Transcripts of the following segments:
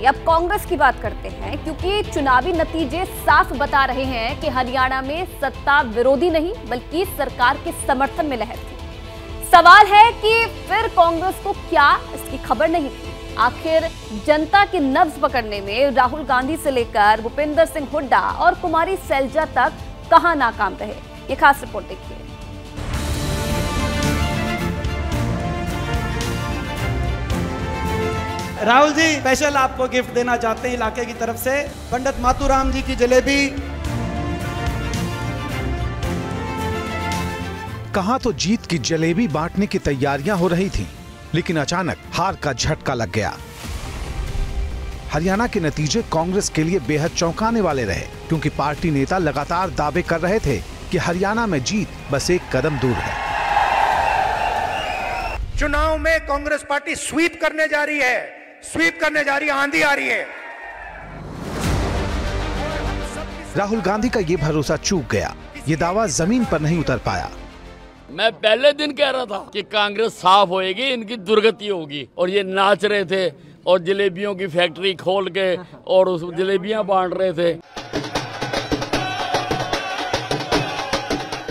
चलिए अब कांग्रेस की बात करते हैं, क्योंकि चुनावी नतीजे साफ बता रहे हैं कि हरियाणा में सत्ता विरोधी नहीं बल्कि सरकार के समर्थन में लहर थी। सवाल है कि फिर कांग्रेस को क्या इसकी खबर नहीं थी? आखिर जनता की नब्ज पकड़ने में राहुल गांधी से लेकर भूपेंद्र सिंह हुड्डा और कुमारी सैलजा तक कहां नाकाम रहे? ये खास रिपोर्ट देखिए। राहुल जी स्पेशल आपको गिफ्ट देना चाहते हैं इलाके की तरफ से, पंडित मातूराम जी की जलेबी। कहां तो जीत की जलेबी बांटने की तैयारियां हो रही थी, लेकिन अचानक हार का झटका लग गया। हरियाणा के नतीजे कांग्रेस के लिए बेहद चौंकाने वाले रहे, क्योंकि पार्टी नेता लगातार दावे कर रहे थे कि हरियाणा में जीत बस एक कदम दूर है। चुनाव में कांग्रेस पार्टी स्वीप करने जा रही है, आंधी आ रही है। राहुल गांधी का ये भरोसा चूक गया, ये दावा जमीन पर नहीं उतर पाया। मैं पहले दिन कह रहा था कि कांग्रेस साफ होएगी, इनकी दुर्गति होगी, और ये नाच रहे थे और जलेबियों की फैक्ट्री खोल के और उस जलेबियां बांट रहे थे।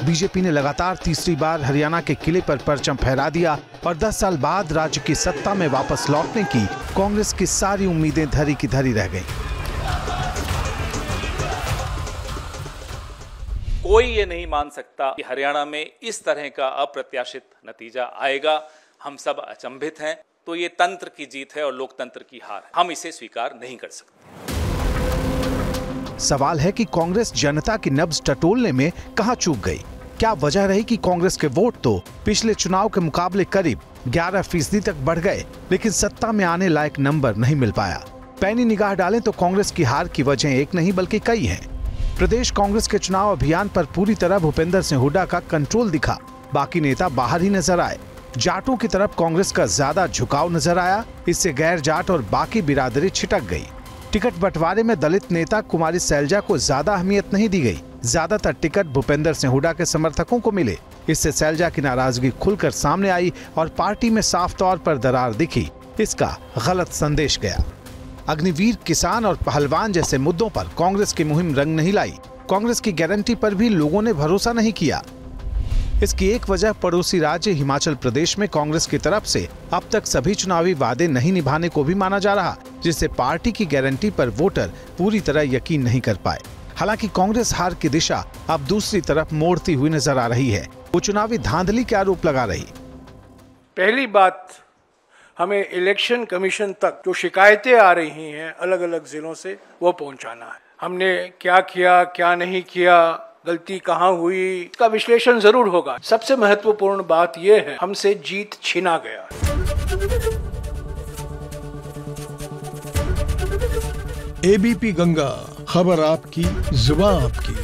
बीजेपी ने लगातार तीसरी बार हरियाणा के किले पर परचम फहरा दिया और 10 साल बाद राज्य की सत्ता में वापस लौटने की कांग्रेस की सारी उम्मीदें धरी की धरी रह गईं। कोई ये नहीं मान सकता कि हरियाणा में इस तरह का अप्रत्याशित नतीजा आएगा। हम सब अचंभित हैं। तो ये तंत्र की जीत है और लोकतंत्र की हार है, हम इसे स्वीकार नहीं कर सकते। सवाल है कि कांग्रेस जनता की नब्ज टटोलने में कहां चूक गई? क्या वजह रही कि कांग्रेस के वोट तो पिछले चुनाव के मुकाबले करीब 11% तक बढ़ गए, लेकिन सत्ता में आने लायक नंबर नहीं मिल पाया? पैनी निगाह डालें तो कांग्रेस की हार की वजह एक नहीं बल्कि कई हैं। प्रदेश कांग्रेस के चुनाव अभियान पर पूरी तरह भूपेंद्र सिंह हुड्डा का कंट्रोल दिखा, बाकी नेता बाहर ही नजर आए। जाटों की तरफ कांग्रेस का ज्यादा झुकाव नजर आया, इससे गैर जाट और बाकी बिरादरी छिटक गई। टिकट बंटवारे में दलित नेता कुमारी सैलजा को ज्यादा अहमियत नहीं दी गई, ज्यादातर टिकट भूपेंद्र सिंह हुड्डा के समर्थकों को मिले। इससे सैलजा की नाराजगी खुलकर सामने आई और पार्टी में साफ तौर पर दरार दिखी। इसका गलत संदेश गया। अग्निवीर, किसान और पहलवान जैसे मुद्दों पर कांग्रेस की मुहिम रंग नहीं लाई। कांग्रेस की गारंटी पर भी लोगों ने भरोसा नहीं किया। इसकी एक वजह पड़ोसी राज्य हिमाचल प्रदेश में कांग्रेस की तरफ से अब तक सभी चुनावी वादे नहीं निभाने को भी माना जा रहा, जिससे पार्टी की गारंटी पर वोटर पूरी तरह यकीन नहीं कर पाए। हालांकि कांग्रेस हार की दिशा अब दूसरी तरफ मोड़ती हुई नजर आ रही है। वो चुनावी धांधली के आरोप लगा रही। पहली बात, हमें इलेक्शन कमीशन तक जो शिकायतें आ रही हैं अलग अलग जिलों से, वो पहुंचाना है। हमने क्या किया, क्या नहीं किया, गलती कहां हुई, इसका विश्लेषण जरूर होगा। सबसे महत्वपूर्ण बात यह है, हमसे जीत छीना गया। एबीपी गंगा, खबर आपकी, जुबान आपकी।